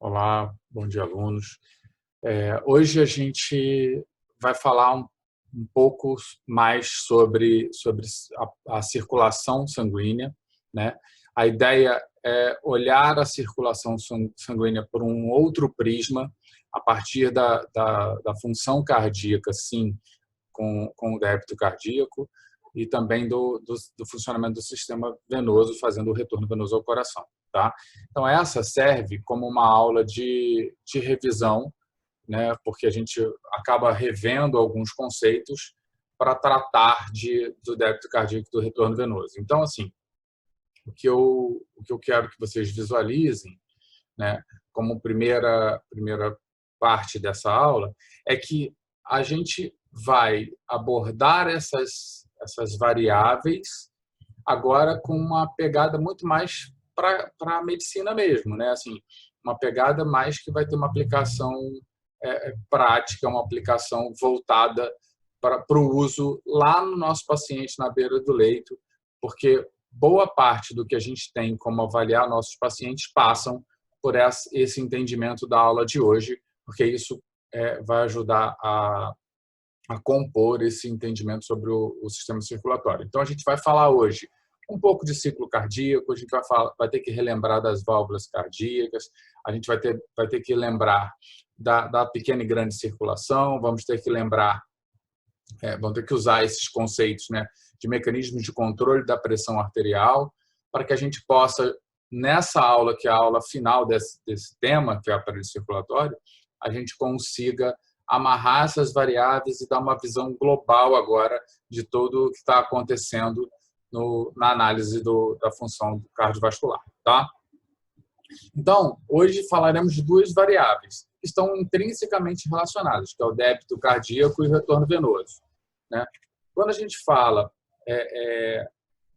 Olá, bom dia, alunos. Hoje a gente vai falar um pouco mais sobre a circulação sanguínea, né? A ideia é olhar a circulação sanguínea por um outro prisma, a partir da função cardíaca, sim, com o débito cardíaco, e também do funcionamento do sistema venoso, fazendo o retorno venoso ao coração. Tá? Então, essa serve como uma aula de revisão, né? Porque a gente acaba revendo alguns conceitos para tratar do débito cardíaco e do retorno venoso. Então, assim, o que eu quero que vocês visualizem, né, como primeira parte dessa aula, é que a gente vai abordar essas variáveis agora com uma pegada muito mais para a medicina mesmo, né? Assim, uma pegada mais que vai ter uma aplicação prática, uma aplicação voltada para o uso lá no nosso paciente na beira do leito, porque boa parte do que a gente tem como avaliar nossos pacientes passam por esse entendimento da aula de hoje, porque isso vai ajudar a compor esse entendimento sobre o sistema circulatório. Então, a gente vai falar hoje um pouco de ciclo cardíaco, a gente vai ter que relembrar das válvulas cardíacas, a gente vai ter que lembrar da pequena e grande circulação, vamos ter que lembrar, vamos ter que usar esses conceitos, né, de mecanismos de controle da pressão arterial, para que a gente possa, nessa aula, que é a aula final desse tema, que é o aparelho circulatório, a gente consiga amarrar essas variáveis e dar uma visão global agora de tudo o que está acontecendo na análise da função cardiovascular. Tá? Então, hoje falaremos de duas variáveis que estão intrinsecamente relacionadas, que é o débito cardíaco e o retorno venoso. Né? Quando a gente fala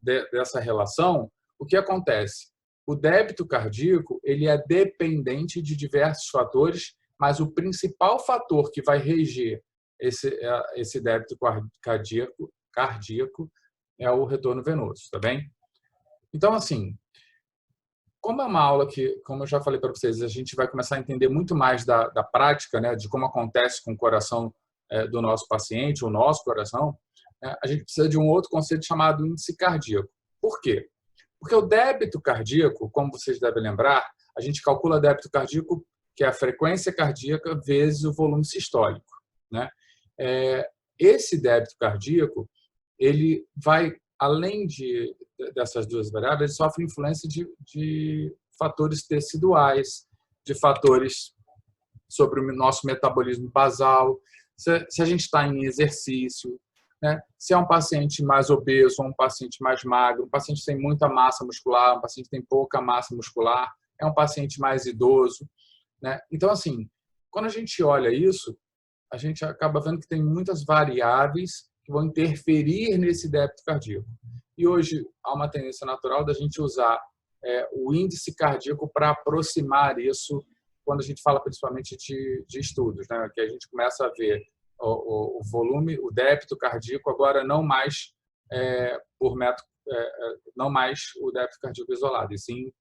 dessa relação, o que acontece? O débito cardíaco ele é dependente de diversos fatores, mas o principal fator que vai reger esse débito cardíaco é o retorno venoso, tá bem? Então, assim, como é uma aula que, como eu já falei para vocês, a gente vai começar a entender muito mais da prática, né, de como acontece com o coração do nosso paciente, o nosso coração, né, a gente precisa de um outro conceito chamado índice cardíaco. Por quê? Porque o débito cardíaco, como vocês devem lembrar, a gente calcula débito cardíaco, que é a frequência cardíaca vezes o volume sistólico. Né? Esse débito cardíaco, ele vai, além dessas duas variáveis, ele sofre influência de fatores teciduais, de fatores sobre o nosso metabolismo basal, se a gente está em exercício, né? Se é um paciente mais obeso ou um paciente mais magro, um paciente que tem muita massa muscular, um paciente que tem pouca massa muscular, é um paciente mais idoso. Né? Então, assim, quando a gente olha isso, a gente acaba vendo que tem muitas variáveis que vão interferir nesse débito cardíaco. E hoje há uma tendência natural da gente usar o índice cardíaco para aproximar isso quando a gente fala principalmente de estudos, né? Que a gente começa a ver o volume, o débito cardíaco agora não mais por metro, não mais o débito cardíaco isolado, e sim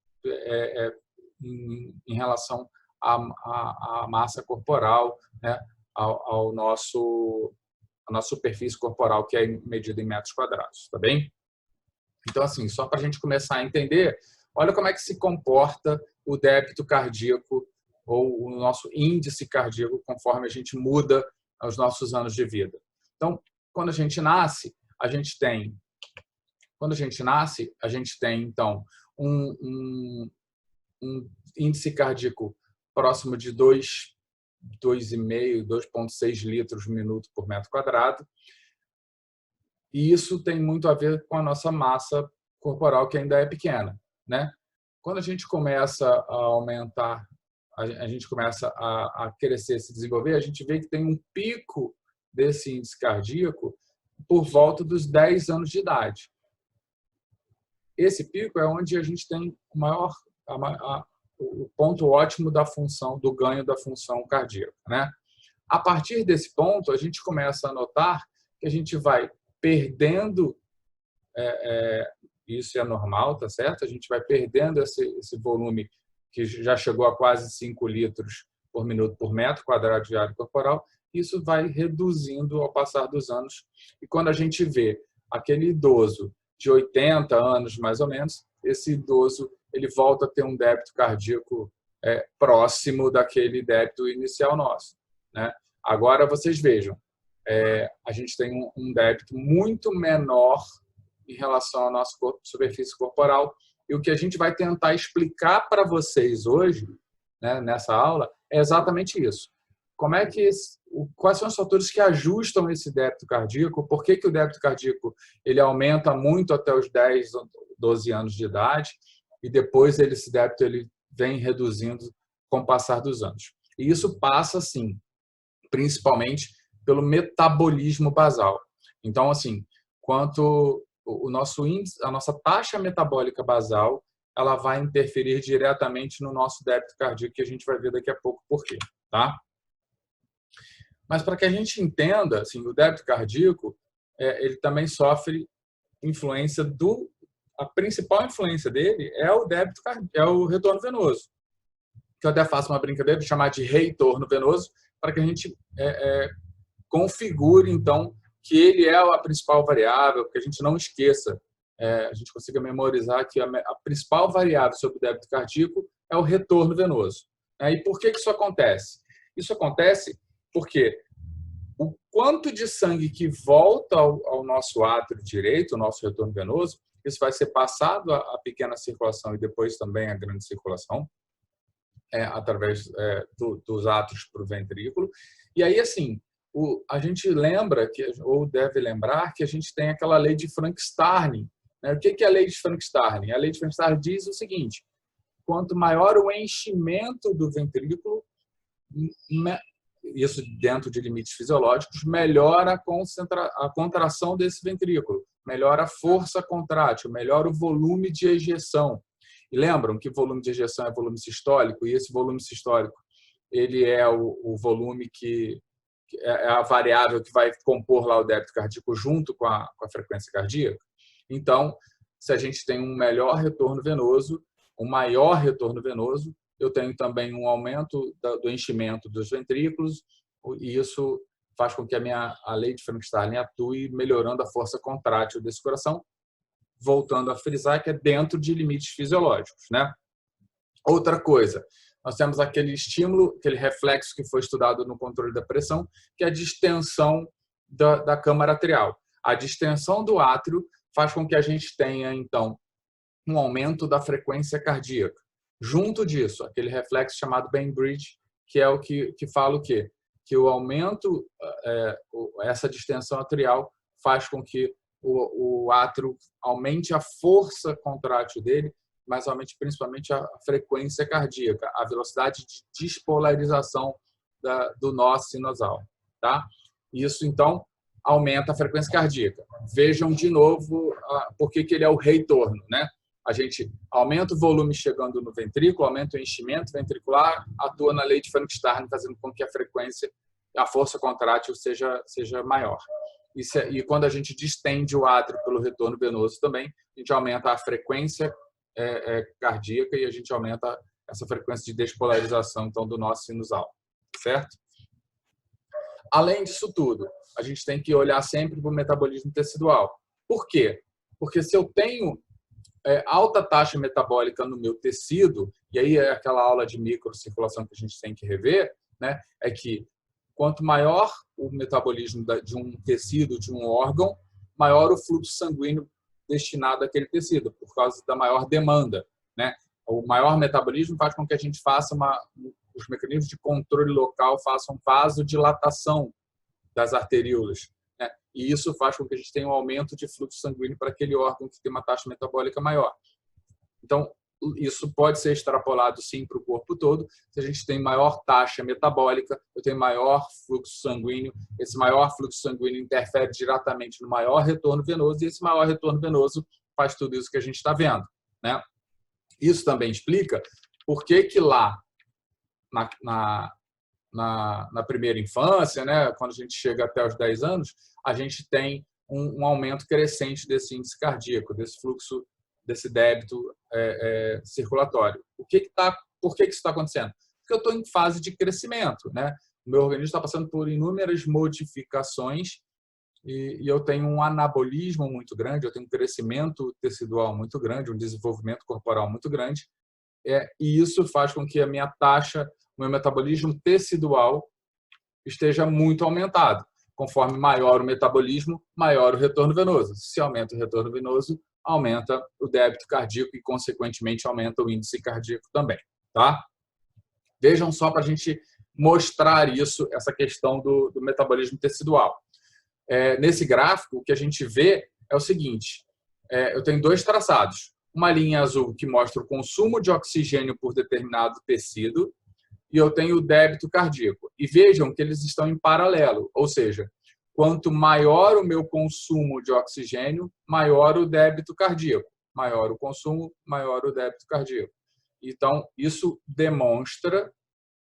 em relação à massa corporal, né? A nossa superfície corporal, que é medida em metros quadrados, tá bem? Então, assim, só para a gente começar a entender, olha como é que se comporta o débito cardíaco ou o nosso índice cardíaco conforme a gente muda os nossos anos de vida. Então, quando a gente nasce, a gente tem então um índice cardíaco próximo de 2,5, 2,6 litros por minuto por metro quadrado. E isso tem muito a ver com a nossa massa corporal, que ainda é pequena. Né? Quando a gente começa a aumentar, a gente começa a crescer, se desenvolver, a gente vê que tem um pico desse índice cardíaco por volta dos 10 anos de idade. Esse pico é onde a gente tem o ponto ótimo da função, do ganho da função cardíaca. Né? A partir desse ponto, a gente começa a notar que a gente vai perdendo, isso é normal, tá certo? A gente vai perdendo esse volume que já chegou a quase 5 litros por minuto por metro quadrado de área corporal. Isso vai reduzindo ao passar dos anos. E quando a gente vê aquele idoso de 80 anos, mais ou menos, esse idoso ele volta a ter um débito cardíaco próximo daquele débito inicial nosso, né? Agora, vocês vejam, a gente tem um débito muito menor em relação ao nosso superfície corporal. E o que a gente vai tentar explicar para vocês hoje, né, nessa aula, é exatamente isso. Quais são os fatores que ajustam esse débito cardíaco? Por que o débito cardíaco ele aumenta muito até os 10, 12 anos de idade e depois esse débito ele vem reduzindo com o passar dos anos? E isso passa, sim, principalmente pelo metabolismo basal. Então, assim, quanto o nosso índice, a nossa taxa metabólica basal, ela vai interferir diretamente no nosso débito cardíaco, que a gente vai ver daqui a pouco por quê, tá? Mas para que a gente entenda, assim, o débito cardíaco, ele também sofre influência a principal influência dele é o débito cardíaco, é o retorno venoso. Que eu até faço uma brincadeira de chamar de retorno venoso, para que a gente configure, então, que ele é a principal variável, que a gente não esqueça, a gente consiga memorizar que a principal variável sobre o débito cardíaco é o retorno venoso. E por que isso acontece? Isso acontece porque o quanto de sangue que volta ao nosso átrio direito, o nosso retorno venoso, isso vai ser passado à pequena circulação e depois também à grande circulação, através dos átrios para o ventrículo. E aí, assim, a gente lembra, ou deve lembrar, que a gente tem aquela lei de Frank-Starling. O que é a lei de Frank-Starling? A lei de Frank-Starling diz o seguinte: quanto maior o enchimento do ventrículo, isso dentro de limites fisiológicos, melhora a contração desse ventrículo, melhora a força contrátil, melhora o volume de ejeção. E lembram que volume de ejeção é volume sistólico, e esse volume sistólico ele é o volume que é a variável que vai compor lá o débito cardíaco junto com a frequência cardíaca. Então, se a gente tem um melhor retorno venoso, um maior retorno venoso, eu tenho também um aumento do enchimento dos ventrículos, e isso faz com que a lei de Frank-Starling atue melhorando a força contrátil desse coração, voltando a frisar que é dentro de limites fisiológicos, né? Outra coisa, nós temos aquele estímulo, aquele reflexo que foi estudado no controle da pressão, que é a distensão da câmara atrial. A distensão do átrio faz com que a gente tenha, então, um aumento da frequência cardíaca. Junto disso, aquele reflexo chamado Bainbridge, que é o que fala o quê? Que o aumento, essa distensão atrial faz com que o átrio aumente a força contrátil dele, mas aumente principalmente a frequência cardíaca, a velocidade de despolarização do nó sinusal, tá? Isso, então, aumenta a frequência cardíaca. Vejam de novo por que ele é o retorno, né? A gente aumenta o volume chegando no ventrículo, aumenta o enchimento ventricular, atua na lei de Frank-Starling, fazendo com que a frequência, a força contrátil seja maior. E quando a gente distende o átrio pelo retorno venoso também, a gente aumenta a frequência cardíaca e a gente aumenta essa frequência de despolarização, então, do nó sinusal, certo? Além disso tudo, a gente tem que olhar sempre para o metabolismo tecidual. Por quê? Porque se eu tenho alta taxa metabólica no meu tecido, e aí é aquela aula de microcirculação que a gente tem que rever, né? É que quanto maior o metabolismo de um tecido, de um órgão, maior o fluxo sanguíneo destinado àquele tecido, por causa da maior demanda, né? O maior metabolismo faz com que a gente faça os mecanismos de controle local façam vasodilatação das arteríolas, né? E isso faz com que a gente tenha um aumento de fluxo sanguíneo para aquele órgão que tem uma taxa metabólica maior. Então, isso pode ser extrapolado, sim, para o corpo todo. Se a gente tem maior taxa metabólica, eu tenho maior fluxo sanguíneo, esse maior fluxo sanguíneo interfere diretamente no maior retorno venoso, e esse maior retorno venoso faz tudo isso que a gente está vendo, né? Isso também explica por que lá na primeira infância, né, quando a gente chega até os 10 anos, a gente tem um aumento crescente desse índice cardíaco, desse fluxo, desse débito circulatório. Por que isso está acontecendo? Porque eu estou em fase de crescimento, né? O meu organismo está passando por inúmeras modificações e eu tenho um anabolismo muito grande, eu tenho um crescimento tecidual muito grande, um desenvolvimento corporal muito grande, e isso faz com que a minha taxa, o meu metabolismo tecidual esteja muito aumentado. Conforme maior o metabolismo, maior o retorno venoso. Se aumenta o retorno venoso, aumenta o débito cardíaco e, consequentemente, aumenta o índice cardíaco também. Tá? Vejam só para a gente mostrar isso, essa questão do metabolismo tecidual. Nesse gráfico, o que a gente vê é o seguinte, eu tenho dois traçados. Uma linha azul que mostra o consumo de oxigênio por determinado tecido e eu tenho o débito cardíaco. E vejam que eles estão em paralelo, ou seja, quanto maior o meu consumo de oxigênio, maior o débito cardíaco. Maior o consumo, maior o débito cardíaco. Então, isso demonstra,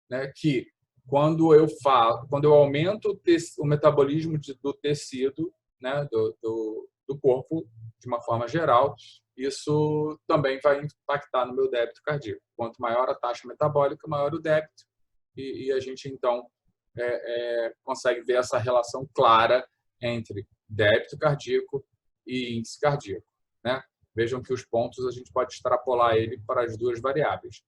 né, que quando eu aumento o metabolismo do tecido, né, do corpo, de uma forma geral, isso também vai impactar no meu débito cardíaco. Quanto maior a taxa metabólica, maior o débito. E a gente, então, consegue ver essa relação clara entre débito cardíaco e índice cardíaco, né? Vejam que os pontos a gente pode extrapolar ele para as duas variáveis.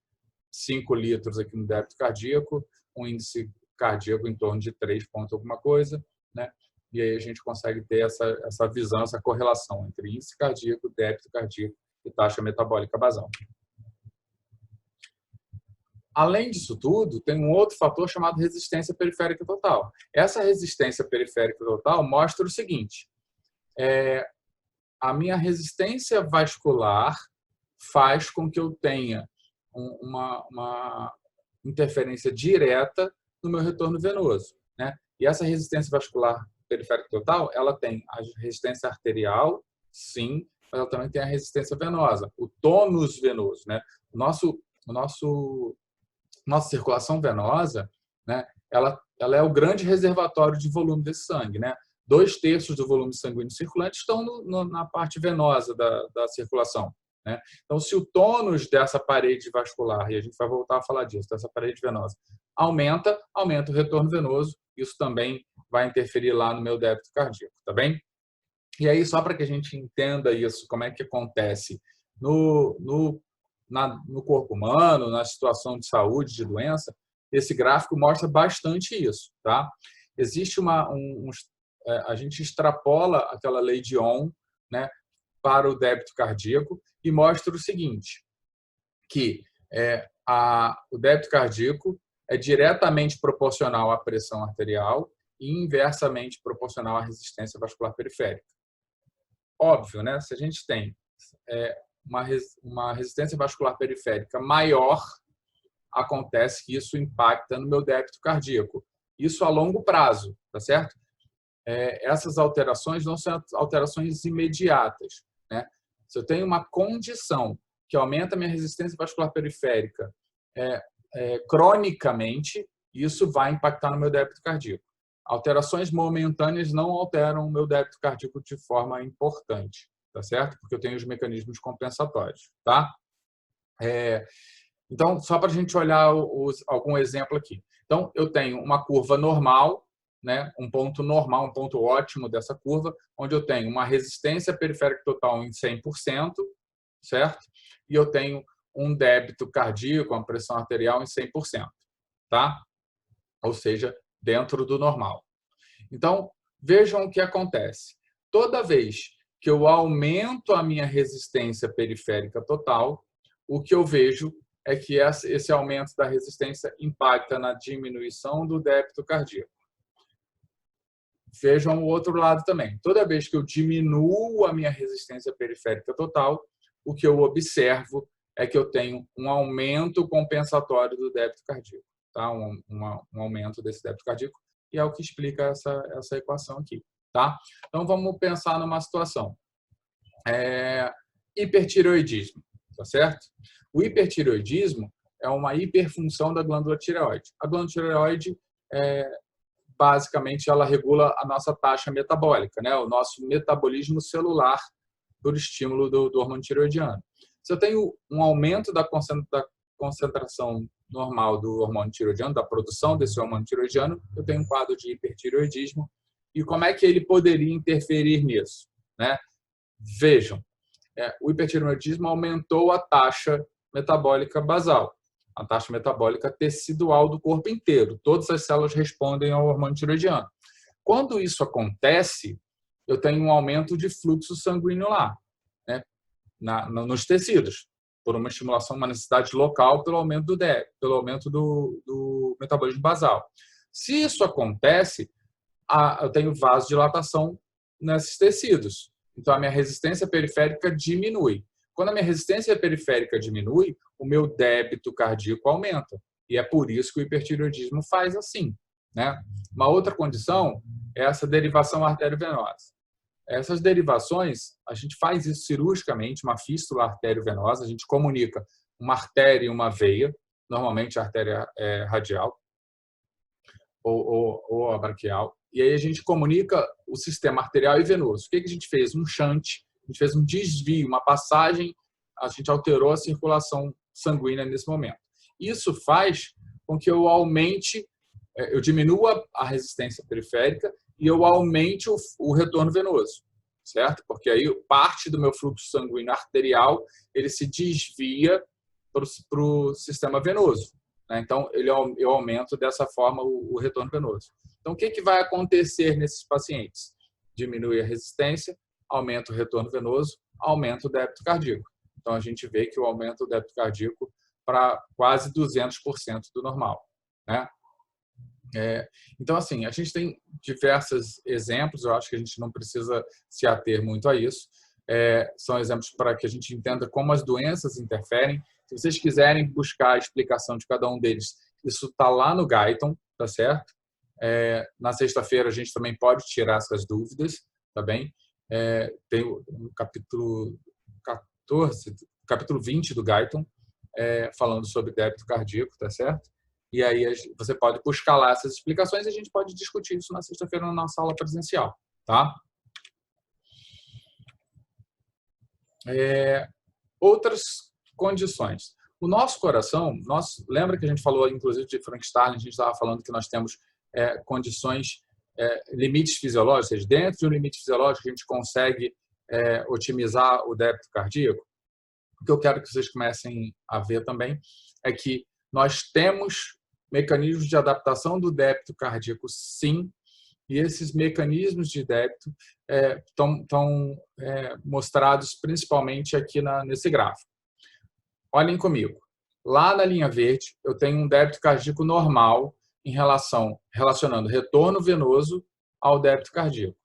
5 litros aqui no débito cardíaco, um índice cardíaco em torno de 3 ponto alguma coisa, né? E aí a gente consegue ter essa visão, essa correlação entre índice cardíaco, débito cardíaco e taxa metabólica basal. Além disso tudo, tem um outro fator chamado resistência periférica total. Essa resistência periférica total mostra o seguinte, a minha resistência vascular faz com que eu tenha uma interferência direta no meu retorno venoso, né? E essa resistência vascular periférica total, ela tem a resistência arterial, sim, mas ela também tem a resistência venosa, o tônus venoso, né? Nossa circulação venosa, né? Ela é o grande reservatório de volume desse sangue, né? 2/3 do volume sanguíneo circulante estão na parte venosa da circulação, né? Então, se o tônus dessa parede vascular, e a gente vai voltar a falar disso, dessa parede venosa, aumenta o retorno venoso, isso também vai interferir lá no meu débito cardíaco, tá bem? E aí, só para que a gente entenda isso, como é que acontece no corpo humano, na situação de saúde, de doença, esse gráfico mostra bastante isso, tá? Existe a gente extrapola aquela lei de Ohm, né, para o débito cardíaco e mostra o seguinte, que o débito cardíaco é diretamente proporcional à pressão arterial e inversamente proporcional à resistência vascular periférica. Óbvio, né? Se a gente tem uma resistência vascular periférica maior, acontece que isso impacta no meu débito cardíaco. Isso a longo prazo, tá certo? Essas alterações não são alterações imediatas, né? Se eu tenho uma condição que aumenta a minha resistência vascular periférica cronicamente, isso vai impactar no meu débito cardíaco. Alterações momentâneas não alteram o meu débito cardíaco de forma importante, tá certo? Porque eu tenho os mecanismos compensatórios, tá? Então, só para a gente olhar algum exemplo aqui. Então, eu tenho uma curva normal, né? Um ponto normal, um ponto ótimo dessa curva, onde eu tenho uma resistência periférica total em 100%, certo? E eu tenho um débito cardíaco, uma pressão arterial em 100%, tá? Ou seja, dentro do normal. Então, vejam o que acontece. Toda vez que eu aumento a minha resistência periférica total, o que eu vejo é que esse aumento da resistência impacta na diminuição do débito cardíaco. Vejam o outro lado também. Toda vez que eu diminuo a minha resistência periférica total, o que eu observo é que eu tenho um aumento compensatório do débito cardíaco, tá? Um aumento desse débito cardíaco, e é o que explica essa equação aqui, tá? Então, vamos pensar numa situação. Hipertireoidismo, tá certo? O hipertireoidismo é uma hiperfunção da glândula tireoide. A glândula tireoide, basicamente, ela regula a nossa taxa metabólica, né? O nosso metabolismo celular por estímulo do hormônio tireoidiano. Se eu tenho um aumento da concentração normal do hormônio tiroidiano, da produção desse hormônio tiroidiano, eu tenho um quadro de hipertiroidismo. E como é que ele poderia interferir nisso, né? Vejam, o hipertiroidismo aumentou a taxa metabólica basal, a taxa metabólica tecidual do corpo inteiro. Todas as células respondem ao hormônio tiroidiano. Quando isso acontece, eu tenho um aumento de fluxo sanguíneo lá, né? Nos tecidos, por uma estimulação, uma necessidade local pelo aumento do débito, pelo aumento do metabolismo basal. Se isso acontece, eu tenho vasodilatação nesses tecidos. Então, a minha resistência periférica diminui. Quando a minha resistência periférica diminui, o meu débito cardíaco aumenta. E é por isso que o hipertireoidismo faz assim, né? Uma outra condição é essa derivação arteriovenosa. Essas derivações, a gente faz isso cirurgicamente, uma fístula arteriovenosa, a gente comunica uma artéria e uma veia, normalmente a artéria radial ou a braquial, e aí a gente comunica o sistema arterial e venoso. O que a gente fez? Um shunt, a gente fez um desvio, uma passagem, a gente alterou a circulação sanguínea nesse momento. Isso faz com que eu diminua a resistência periférica e eu aumente o retorno venoso, certo? Porque aí parte do meu fluxo sanguíneo arterial ele se desvia para o sistema venoso, né? Então, eu aumento dessa forma o retorno venoso. Então, o que vai acontecer nesses pacientes? Diminui a resistência, aumenta o retorno venoso, aumenta o débito cardíaco. Então, a gente vê que o aumento do débito cardíaco para quase 200% do normal, né? Então, assim, a gente tem diversos exemplos, eu acho que a gente não precisa se ater muito a isso. São exemplos para que a gente entenda como as doenças interferem. Se vocês quiserem buscar a explicação de cada um deles, isso está lá no Guyton, tá certo? Na sexta-feira a gente também pode tirar essas dúvidas, tá bem? Tem o capítulo 14, capítulo 20 do Guyton, falando sobre débito cardíaco, tá certo? E aí você pode buscar lá essas explicações e a gente pode discutir isso na sexta-feira na nossa aula presencial, tá? Outras condições. O nosso coração, lembra que a gente falou, inclusive, de Frank Starling, a gente estava falando que nós temos condições, limites fisiológicos, ou seja, dentro de um limite fisiológico a gente consegue otimizar o débito cardíaco. O que eu quero que vocês comecem a ver também é que nós temos mecanismos de adaptação do débito cardíaco, sim, e esses mecanismos de débito estão mostrados principalmente aqui nesse gráfico. Olhem comigo. Lá na linha verde, eu tenho um débito cardíaco normal relacionando retorno venoso ao débito cardíaco.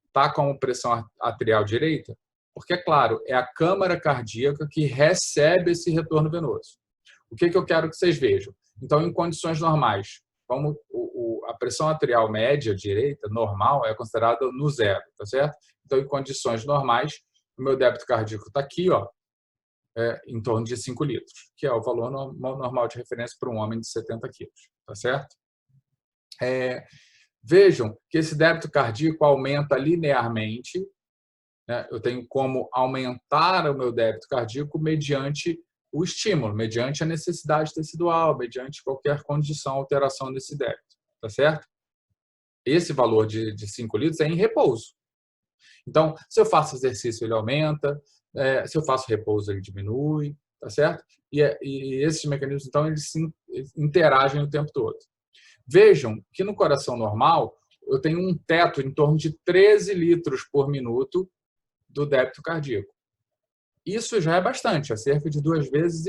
Está com pressão arterial direita? Porque, é claro, é a câmara cardíaca que recebe esse retorno venoso. O que eu quero que vocês vejam? Então, em condições normais, como a pressão arterial média direita, normal, é considerada no zero, tá certo? Então, em condições normais, o meu débito cardíaco está aqui, ó, em torno de 5 litros, que é o valor normal de referência para um homem de 70 quilos, tá certo? Vejam que esse débito cardíaco aumenta linearmente, né? Eu tenho como aumentar o meu débito cardíaco mediante o estímulo, mediante a necessidade tecidual, mediante qualquer condição, alteração desse débito, tá certo? Esse valor de 5 litros é em repouso. Então, se eu faço exercício, ele aumenta, se eu faço repouso, ele diminui, tá certo? E esses mecanismos, então, eles interagem o tempo todo. Vejam que no coração normal, eu tenho um teto em torno de 13 litros por minuto do débito cardíaco. Isso já é bastante, é cerca de 2,5 vezes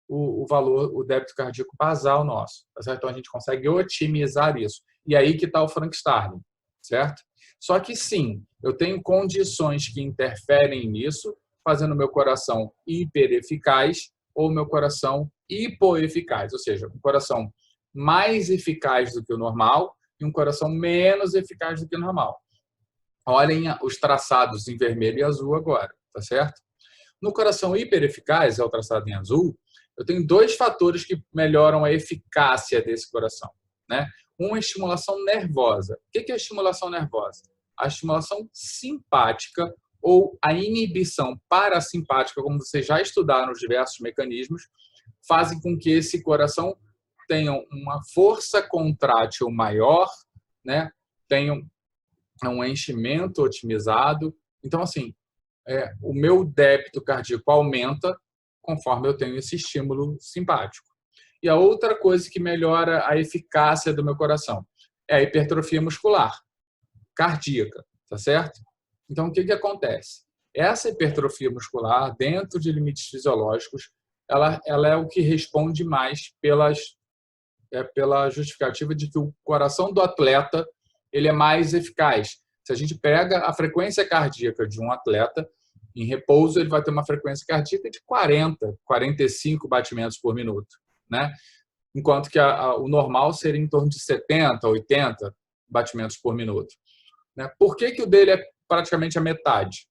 o valor, o débito cardíaco basal nosso, tá certo? Então, a gente consegue otimizar isso. E aí que está o Frank Starling, certo? Só que sim, eu tenho condições que interferem nisso, fazendo meu coração hipereficaz ou meu coração hipoeficaz, ou seja, um coração mais eficaz do que o normal e um coração menos eficaz do que o normal. Olhem os traçados em vermelho e azul agora, tá certo? No coração hipereficaz, é o traçado em azul, eu tenho 2 fatores que melhoram a eficácia desse coração, né? Uma é a estimulação nervosa. O que é a estimulação nervosa? A estimulação simpática ou a inibição parasimpática, como vocês já estudaram os diversos mecanismos, fazem com que esse coração tenha uma força contrátil maior, né? Tenha um enchimento otimizado. Então, assim, o meu débito cardíaco aumenta conforme eu tenho esse estímulo simpático. E a outra coisa que melhora a eficácia do meu coração é a hipertrofia muscular cardíaca, tá certo? Então, o que acontece? Essa hipertrofia muscular, dentro de limites fisiológicos, ela é o que responde mais pela justificativa de que o coração do atleta ele é mais eficaz. Se a gente pega a frequência cardíaca de um atleta, em repouso ele vai ter uma frequência cardíaca de 40, 45 batimentos por minuto, né? Enquanto que o normal seria em torno de 70, 80 batimentos por minuto. Né? Por que o dele é praticamente a metade?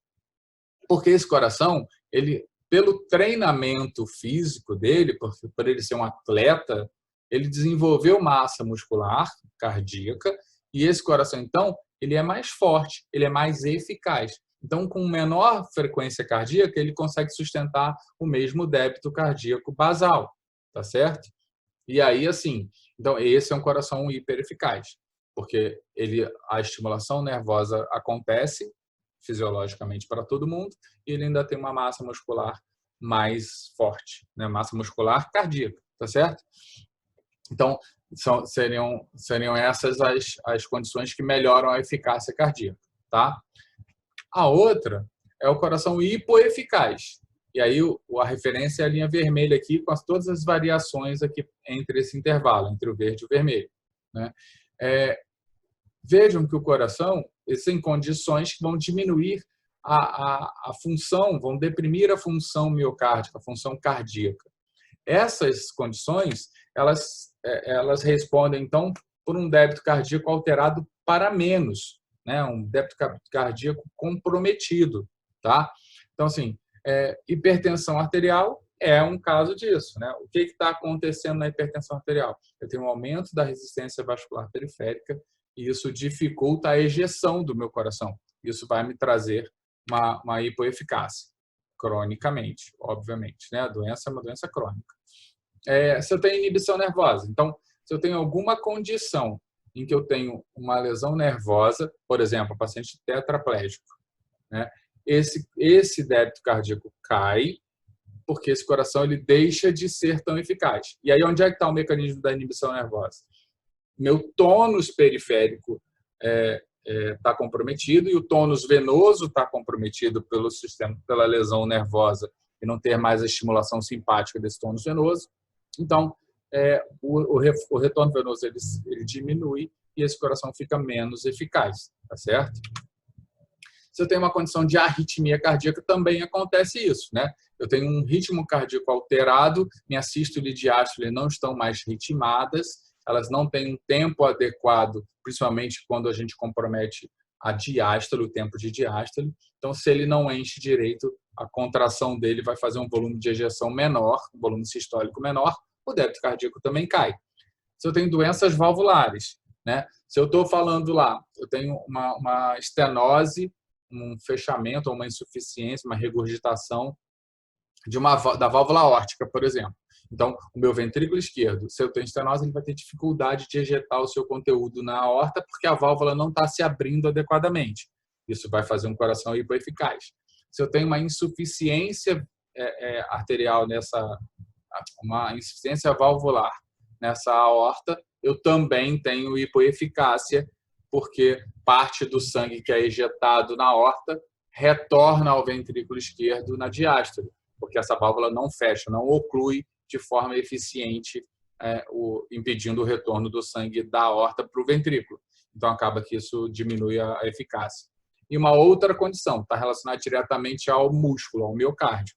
Porque esse coração, ele, pelo treinamento físico dele, por ele ser um atleta, ele desenvolveu massa muscular cardíaca e esse coração, então, ele é mais forte, ele é mais eficaz. Então, com menor frequência cardíaca, ele consegue sustentar o mesmo débito cardíaco basal, tá certo? E aí, assim, então esse é um coração hipereficaz, porque a estimulação nervosa acontece fisiologicamente para todo mundo e ele ainda tem uma massa muscular mais forte, né? Massa muscular cardíaca, tá certo? Então, seriam essas as condições que melhoram a eficácia cardíaca, tá? A outra é o coração hipoeficaz. E aí a referência é a linha vermelha aqui, com todas as variações aqui entre esse intervalo, entre o verde e o vermelho, né? Vejam que o coração tem condições que vão diminuir a função, vão deprimir a função miocárdica, a função cardíaca. Essas condições, elas respondem, então, por um débito cardíaco alterado para menos, né? Um débito cardíaco comprometido, tá? Então, assim, hipertensão arterial é um caso disso, né? O que está acontecendo na hipertensão arterial? Eu tenho um aumento da resistência vascular periférica e isso dificulta a ejeção do meu coração. Isso vai me trazer uma hipoeficácia, cronicamente, obviamente, né? A doença é uma doença crônica. Se eu tenho inibição nervosa, então, se eu tenho alguma condição em que eu tenho uma lesão nervosa, por exemplo, paciente tetraplégico, né? Esse débito cardíaco cai porque esse coração ele deixa de ser tão eficaz. E aí, onde é que está o mecanismo da inibição nervosa? Meu tônus periférico está comprometido e o tônus venoso está comprometido pelo sistema, pela lesão nervosa e não ter mais a estimulação simpática desse tônus venoso. Então, o retorno venoso ele diminui e esse coração fica menos eficaz, tá certo? Se eu tenho uma condição de arritmia cardíaca, também acontece isso, né? Eu tenho um ritmo cardíaco alterado, minha sístole e diástole não estão mais ritmadas, elas não têm um tempo adequado, principalmente quando a gente compromete a diástole, o tempo de diástole. Então, se ele não enche direito, a contração dele vai fazer um volume de ejeção menor, um volume sistólico menor, o débito cardíaco também cai. Se eu tenho doenças valvulares, né? Se eu estou falando lá, eu tenho uma estenose, um fechamento ou uma insuficiência, uma regurgitação da válvula aórtica, por exemplo. Então, o meu ventrículo esquerdo, se eu tenho estenose, ele vai ter dificuldade de ejetar o seu conteúdo na aorta porque a válvula não está se abrindo adequadamente. Isso vai fazer um coração hipoeficaz. Se eu tenho uma insuficiência arterial uma insuficiência valvular nessa aorta, eu também tenho hipoeficácia porque parte do sangue que é ejetado na aorta retorna ao ventrículo esquerdo na diástole, porque essa válvula não fecha, não oclui de forma eficiente, impedindo o retorno do sangue da aorta para o ventrículo. Então, acaba que isso diminui a eficácia. E uma outra condição, está relacionada diretamente ao músculo, ao miocárdio.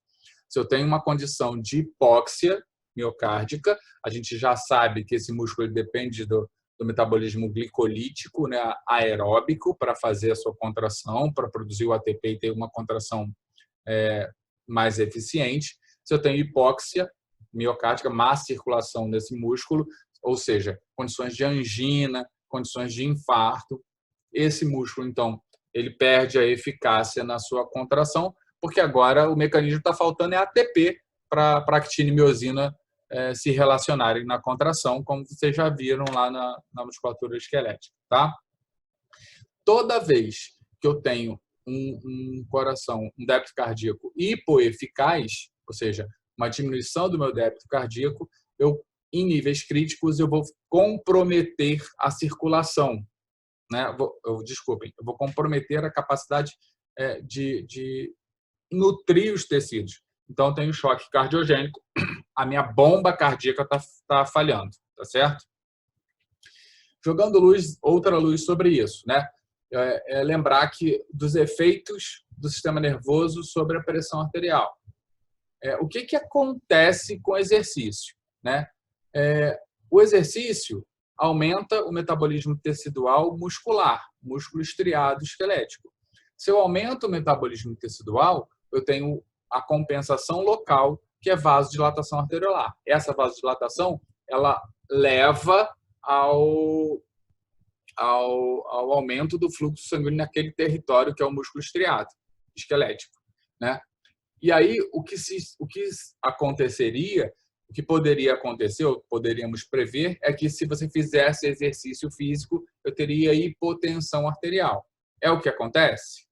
Se eu tenho uma condição de hipóxia miocárdica, a gente já sabe que esse músculo depende do metabolismo glicolítico, né, aeróbico, para fazer a sua contração, para produzir o ATP e ter uma contração mais eficiente. Se eu tenho hipóxia miocárdica, má circulação nesse músculo, ou seja, condições de angina, condições de infarto, esse músculo, então, ele perde a eficácia na sua contração, porque agora o mecanismo está faltando ATP para a actina e miosina se relacionarem na contração, como vocês já viram lá na musculatura esquelética, tá? Toda vez que eu tenho um coração, um débito cardíaco hipoeficaz, ou seja, uma diminuição do meu débito cardíaco, em níveis críticos, eu vou comprometer a circulação, né? Desculpem, eu vou comprometer a capacidade de nutrir os tecidos. Então, eu tenho choque cardiogênico, a minha bomba cardíaca está falhando, tá certo? Jogando outra luz sobre isso, né? Lembrar que dos efeitos do sistema nervoso sobre a pressão arterial. O que acontece com o exercício, né? O exercício aumenta o metabolismo tecidual muscular, músculo estriado esquelético. Se eu aumento o metabolismo tecidual, eu tenho a compensação local, que é vasodilatação arteriolar. Essa vasodilatação, ela leva ao aumento do fluxo sanguíneo naquele território que é o músculo estriado esquelético, né? E aí, o que aconteceria, o que poderia acontecer, ou poderíamos prever, é que se você fizesse exercício físico, eu teria hipotensão arterial. É o que acontece?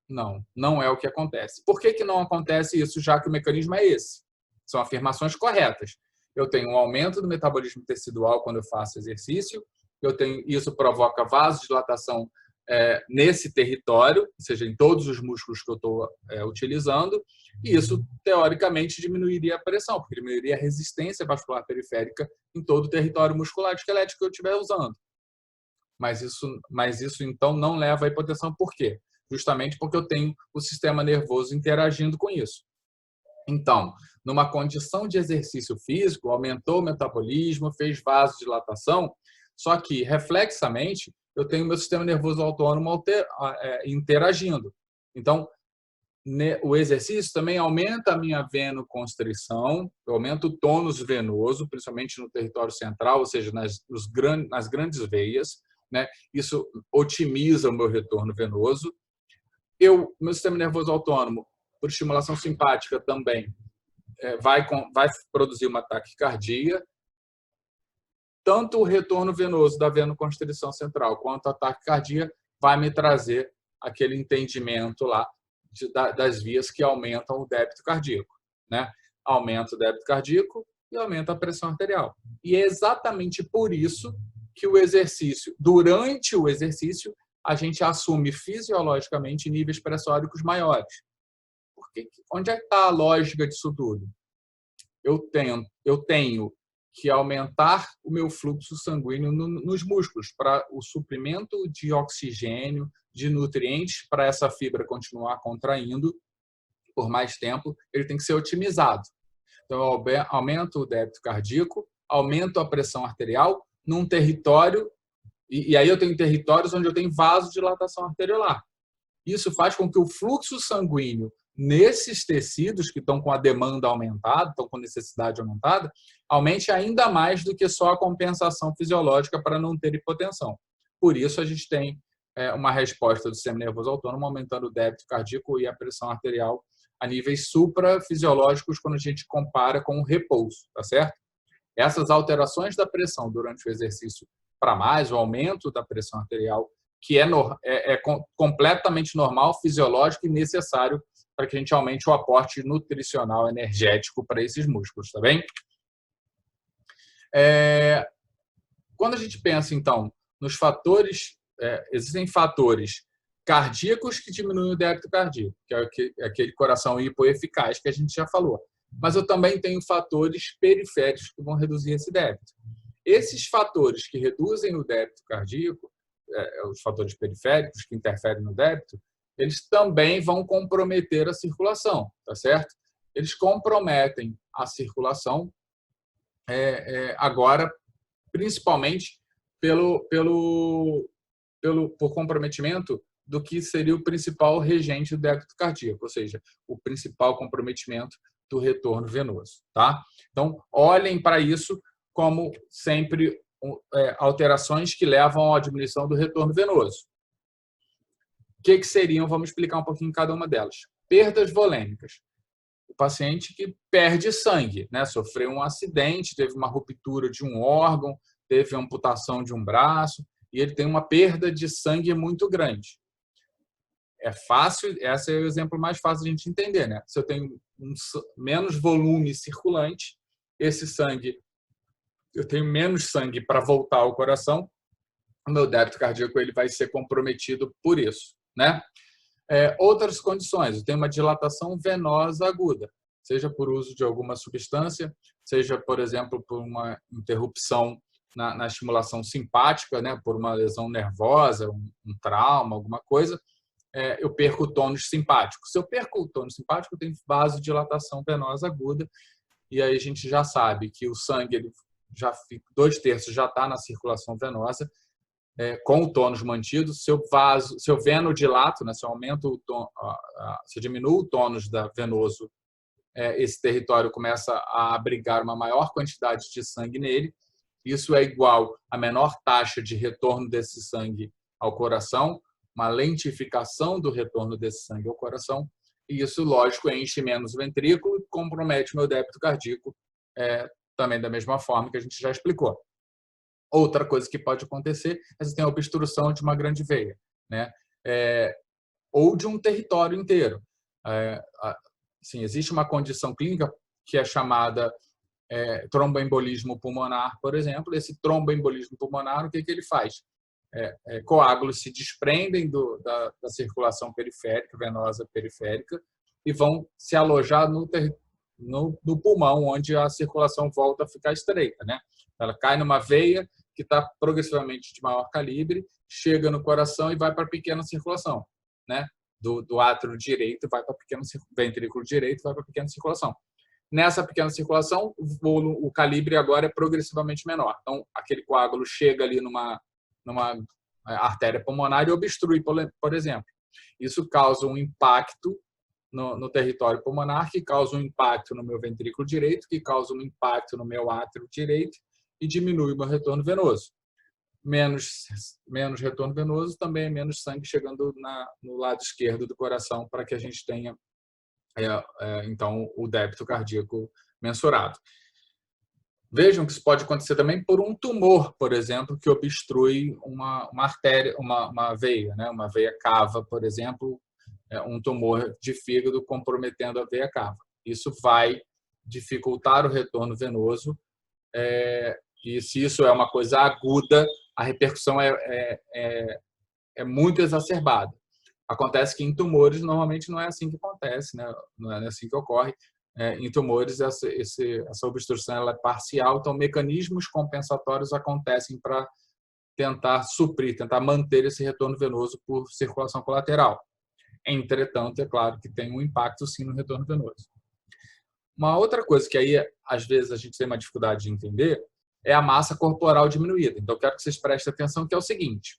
Não, não é o que acontece. Por que não acontece isso, já que o mecanismo é esse? São afirmações corretas. Eu tenho um aumento do metabolismo tecidual quando eu faço exercício, isso provoca vasodilatação nesse território, ou seja, em todos os músculos que eu estou utilizando, e isso, teoricamente, diminuiria a pressão, porque diminuiria a resistência vascular periférica em todo o território muscular esquelético que eu estiver usando. Mas isso, então, não leva à hipotensão. Por quê? Justamente porque eu tenho o sistema nervoso interagindo com isso. Então, numa condição de exercício físico, aumentou o metabolismo, fez vasodilatação, só que, reflexamente, eu tenho meu sistema nervoso autônomo interagindo. Então, o exercício também aumenta a minha venoconstrição, eu aumento o tônus venoso, principalmente no território central, ou seja, nas grandes veias, né? Isso otimiza o meu retorno venoso. Meu sistema nervoso autônomo, por estimulação simpática também, vai produzir uma taquicardia. Tanto o retorno venoso da venoconstrição central quanto a taquicardia vai me trazer aquele entendimento lá das vias que aumentam o débito cardíaco, né? Aumenta o débito cardíaco e aumenta a pressão arterial. E é exatamente por isso que durante o exercício, a gente assume fisiologicamente níveis pressóricos maiores. Porque onde é que está a lógica disso tudo? Eu tenho que aumentar o meu fluxo sanguíneo nos músculos para o suprimento de oxigênio, de nutrientes, para essa fibra continuar contraindo por mais tempo, ele tem que ser otimizado. Então, eu aumento o débito cardíaco, aumento a pressão arterial num território, e aí eu tenho territórios onde eu tenho vasodilatação arteriolar. Isso faz com que o fluxo sanguíneo nesses tecidos que estão com a demanda aumentada, estão com necessidade aumentada, aumente ainda mais do que só a compensação fisiológica para não ter hipotensão. Por isso, a gente tem uma resposta do sistema nervoso autônomo aumentando o débito cardíaco e a pressão arterial a níveis suprafisiológicos quando a gente compara com o repouso, tá certo? Essas alterações da pressão durante o exercício para mais, o aumento da pressão arterial, que é completamente normal, fisiológico e necessário para que a gente aumente o aporte nutricional energético para esses músculos, tá bem? Quando a gente pensa, então, nos fatores, existem fatores cardíacos que diminuem o débito cardíaco, que é aquele coração hipoeficaz que a gente já falou. Mas eu também tenho fatores periféricos que vão reduzir esse débito. Esses fatores que reduzem o débito cardíaco, os fatores periféricos que interferem no débito, eles também vão comprometer a circulação, tá certo? Eles comprometem a circulação agora, principalmente por comprometimento do que seria o principal regente do débito cardíaco, ou seja, o principal comprometimento do retorno venoso, tá? Então, olhem para isso como sempre alterações que levam à diminuição do retorno venoso. O que seriam? Vamos explicar um pouquinho cada uma delas. Perdas volêmicas. o paciente que perde sangue, né? Sofreu um acidente, teve uma ruptura de um órgão, teve amputação de um braço, e ele tem uma perda de sangue muito grande. É fácil, esse é o exemplo mais fácil de a gente entender, né? Se eu tenho menos volume circulante, esse sangue, eu tenho menos sangue para voltar ao coração, o meu débito cardíaco ele vai ser comprometido por isso, né? Outras condições, eu tenho uma dilatação venosa aguda, seja por uso de alguma substância, seja, por exemplo, por uma interrupção na estimulação simpática, né? Por uma lesão nervosa, um trauma, alguma coisa, eu perco o tônus simpático. Se eu perco o tônus simpático, eu tenho vasodilatação venosa aguda, e aí a gente já sabe que o sangue, ele já 2/3 já está na circulação venosa, com o tônus mantido. Se eu venodilato, né, se eu aumento o tônus, se eu diminuo o tônus venoso, esse território começa a abrigar uma maior quantidade de sangue nele. Isso é igual a menor taxa de retorno desse sangue ao coração, uma lentificação do retorno desse sangue ao coração, e isso, lógico, enche menos o ventrículo e compromete meu débito cardíaco, também da mesma forma que a gente já explicou. Outra coisa que pode acontecer é você ter a obstrução de uma grande veia, né? Ou de um território inteiro. Sim, existe uma condição clínica que é chamada tromboembolismo pulmonar, por exemplo. Esse tromboembolismo pulmonar, o que ele faz? Coágulos se desprendem da circulação periférica, venosa periférica, e vão se alojar no pulmão, onde a circulação volta a ficar estreita, né? Ela cai numa veia que está progressivamente de maior calibre, chega no coração e vai para a pequena circulação, né? Do átrio direito vai para pequeno ventrículo direito, vai para a pequena circulação. Nessa pequena circulação, o calibre agora é progressivamente menor. Então, aquele coágulo chega ali numa artéria pulmonar e obstrui, por exemplo. Isso causa um impacto no território pulmonar, que causa um impacto no meu ventrículo direito, que causa um impacto no meu átrio direito e diminui o meu retorno venoso. Menos retorno venoso, também é menos sangue chegando no lado esquerdo do coração, para que a gente tenha, então, o débito cardíaco mensurado. Vejam que isso pode acontecer também por um tumor, por exemplo, que obstrui uma artéria, uma veia, né? Uma veia cava, por exemplo, um tumor de fígado comprometendo a veia cava. Isso vai dificultar o retorno venoso, e se isso é uma coisa aguda, a repercussão é muito exacerbada. Acontece que em tumores, normalmente, não é assim que acontece, né? Não é assim que ocorre. Em tumores, essa obstrução ela é parcial, então mecanismos compensatórios acontecem para tentar suprir, tentar manter esse retorno venoso por circulação colateral. Entretanto, é claro que tem um impacto, sim, no retorno venoso. Uma outra coisa que aí, às vezes, a gente tem uma dificuldade de entender é a massa corporal diminuída. Então, eu quero que vocês prestem atenção, que é o seguinte: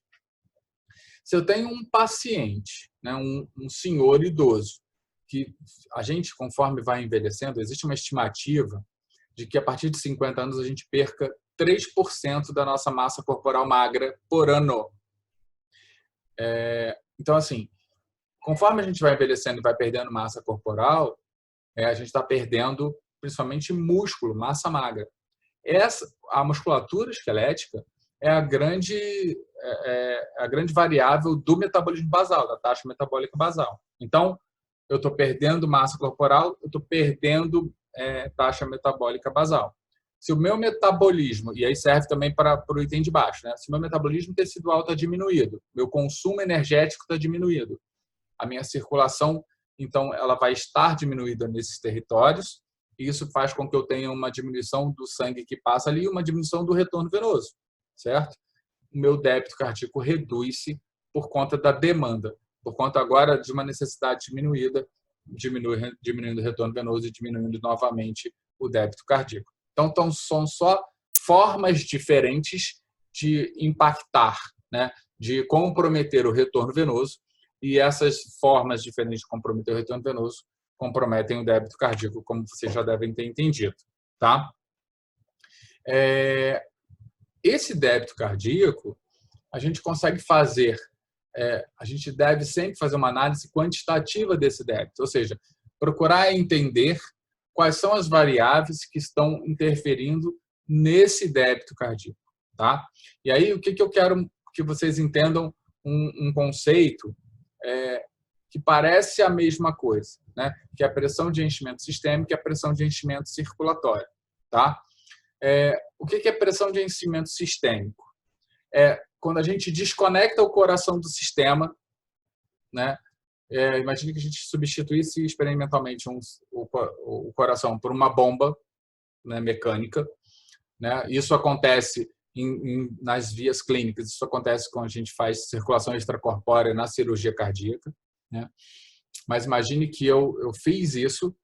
se eu tenho um paciente, né, um senhor idoso, que a gente, conforme vai envelhecendo, existe uma estimativa de que a partir de 50 anos a gente perca 3% da nossa massa corporal magra por ano. Então, assim, conforme a gente vai envelhecendo e vai perdendo massa corporal, a gente está perdendo principalmente músculo, massa magra. A musculatura esquelética é a grande variável do metabolismo basal, da taxa metabólica basal. Então, eu estou perdendo massa corporal, eu estou perdendo taxa metabólica basal. Se o meu metabolismo, e aí serve também para o item de baixo, né? Se o meu metabolismo tecidual está diminuído, meu consumo energético está diminuído, a minha circulação, então, ela vai estar diminuída nesses territórios, e isso faz com que eu tenha uma diminuição do sangue que passa ali e uma diminuição do retorno venoso, certo? O meu débito cardíaco reduz-se por conta da demanda, por conta agora de uma necessidade diminuída, diminuindo o retorno venoso e diminuindo novamente o débito cardíaco. Então, são só formas diferentes de impactar, né? De comprometer o retorno venoso, e essas formas diferentes de comprometer o retorno venoso comprometem o débito cardíaco, como vocês já devem ter entendido, tá? Esse débito cardíaco, a gente consegue fazer, a gente deve sempre fazer uma análise quantitativa desse débito, ou seja, procurar entender quais são as variáveis que estão interferindo nesse débito cardíaco, tá? E aí, o que eu quero que vocês entendam um conceito que parece a mesma coisa, né? Que é a pressão de enchimento sistêmico e a pressão de enchimento circulatório, tá? O que é pressão de enchimento sistêmico? É quando a gente desconecta o coração do sistema, né? Imagine que a gente substituísse experimentalmente o coração por uma bomba, né, mecânica, né? Isso acontece nas vias clínicas, isso acontece quando a gente faz circulação extracorpórea na cirurgia cardíaca, né? Mas imagine que eu fiz isso,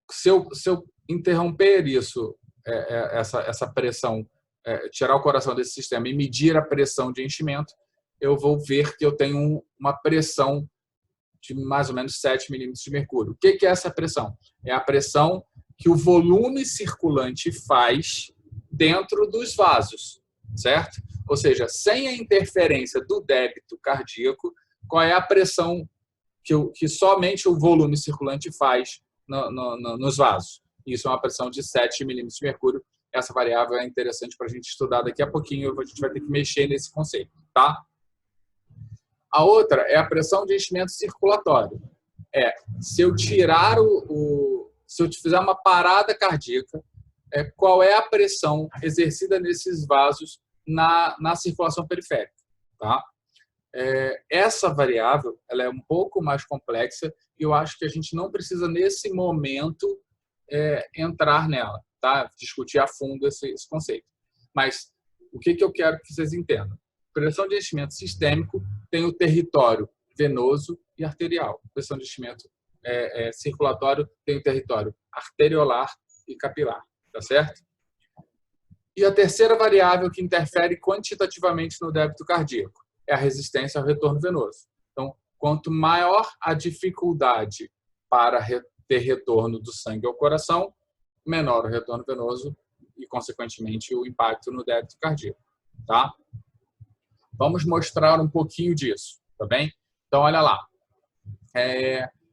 se eu interromper isso, essa pressão, tirar o coração desse sistema e medir a pressão de enchimento, eu vou ver que eu tenho uma pressão de mais ou menos 7 milímetros de mercúrio. O que é essa pressão? É a pressão que o volume circulante faz dentro dos vasos, certo? Ou seja, sem a interferência do débito cardíaco, qual é a pressão que somente o volume circulante faz nos vasos? Isso é uma pressão de 7 milímetros de mercúrio. Essa variável é interessante para a gente estudar daqui a pouquinho. A gente vai ter que mexer nesse conceito, tá? A outra é a pressão de enchimento circulatório. Se eu tirar se eu fizer uma parada cardíaca, qual é a pressão exercida nesses vasos na circulação periférica, tá? Essa variável, ela é um pouco mais complexa e eu acho que a gente não precisa nesse momento entrar nela, tá? Discutir a fundo esse conceito. Mas o que eu quero que vocês entendam? Pressão de enchimento sistêmico tem o território venoso e arterial. Pressão de enchimento circulatório tem o território arteriolar e capilar, tá certo? E a terceira variável que interfere quantitativamente no débito cardíaco é a resistência ao retorno venoso. Então, quanto maior a dificuldade para ter retorno do sangue ao coração, menor o retorno venoso e, consequentemente, o impacto no débito cardíaco, tá? Vamos mostrar um pouquinho disso, tá bem? Então, olha lá.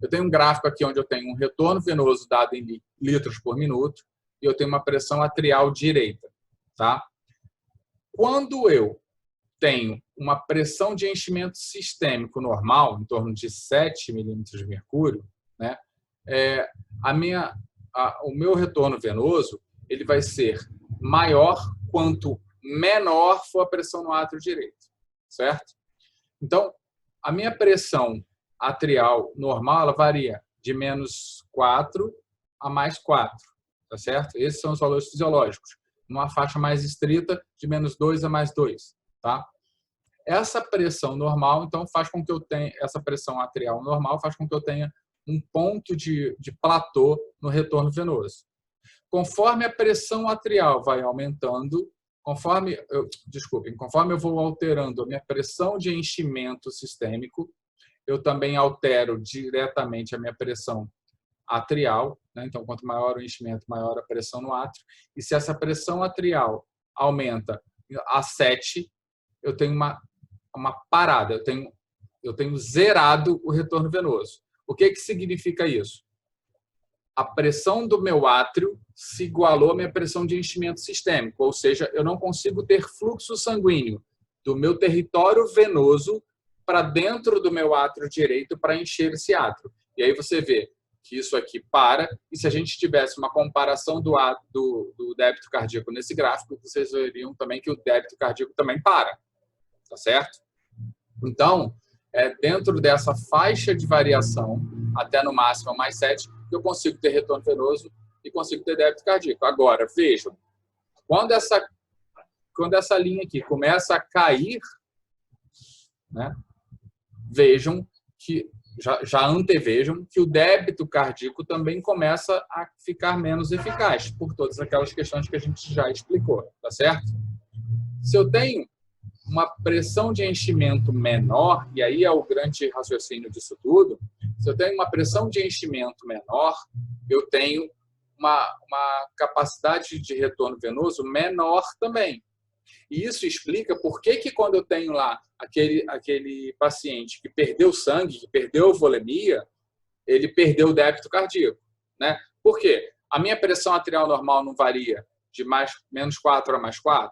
Eu tenho um gráfico aqui onde eu tenho um retorno venoso dado em litros por minuto e eu tenho uma pressão atrial direita, tá? Quando eu tenho uma pressão de enchimento sistêmico normal, em torno de 7 milímetros de mercúrio, né? O meu retorno venoso ele vai ser maior quanto menor for a pressão no átrio direito, certo? Então, a minha pressão atrial normal ela varia de menos 4 a mais 4, tá certo? Esses são os valores fisiológicos. Numa faixa mais estrita, de menos 2 a mais 2, tá? Essa pressão normal, então, faz com que eu tenha, essa pressão atrial normal faz com que eu tenha um ponto de platô no retorno venoso. Conforme a pressão atrial vai aumentando, conforme eu vou alterando a minha pressão de enchimento sistêmico, eu também altero diretamente a minha pressão atrial, né? Então, quanto maior o enchimento, maior a pressão no átrio. E se essa pressão atrial aumenta a 7, eu tenho uma parada, eu tenho zerado o retorno venoso. O que significa isso? A pressão do meu átrio se igualou à minha pressão de enchimento sistêmico, ou seja, eu não consigo ter fluxo sanguíneo do meu território venoso para dentro do meu átrio direito para encher esse átrio. E aí você vê que isso aqui para, e se a gente tivesse uma comparação do débito cardíaco nesse gráfico, vocês veriam também que o débito cardíaco também para, tá certo? Então, dentro dessa faixa de variação, até no máximo mais 7, eu consigo ter retorno venoso e consigo ter débito cardíaco. Agora, vejam, quando essa linha aqui começa a cair, né, vejam que, já antevejam que o débito cardíaco também começa a ficar menos eficaz, por todas aquelas questões que a gente já explicou, tá certo? Se eu tenho uma pressão de enchimento menor, e aí é o grande raciocínio disso tudo, se eu tenho uma pressão de enchimento menor, eu tenho uma capacidade de retorno venoso menor também. E isso explica por que quando eu tenho lá aquele paciente que perdeu sangue, que perdeu volemia, ele perdeu o débito cardíaco, né? Por quê? A minha pressão arterial normal não varia de -4 a +4.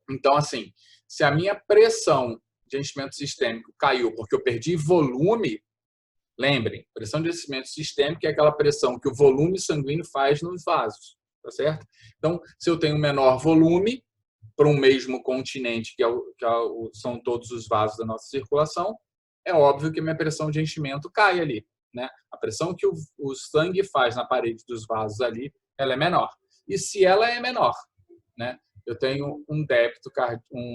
Então, assim, se a minha pressão de enchimento sistêmico caiu porque eu perdi volume, lembrem, pressão de enchimento sistêmico é aquela pressão que o volume sanguíneo faz nos vasos, tá certo? Então, se eu tenho menor volume para um mesmo continente, são todos os vasos da nossa circulação, é óbvio que a minha pressão de enchimento cai ali, né? A pressão que o sangue faz na parede dos vasos ali, ela é menor. E se ela é menor, né? Eu tenho um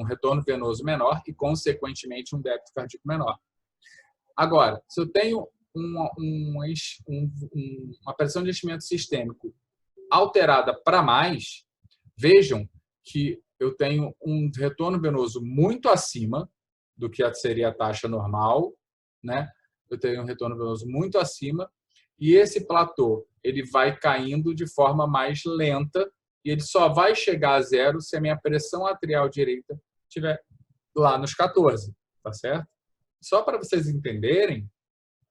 retorno venoso menor e, consequentemente, um débito cardíaco menor. Agora, se eu tenho uma pressão de enchimento sistêmico alterada para mais, vejam que eu tenho um retorno venoso muito acima do que seria a taxa normal, né? Eu tenho um retorno venoso muito acima e esse platô ele vai caindo de forma mais lenta e ele só vai chegar a zero se a minha pressão arterial direita estiver lá nos 14, tá certo? Só para vocês entenderem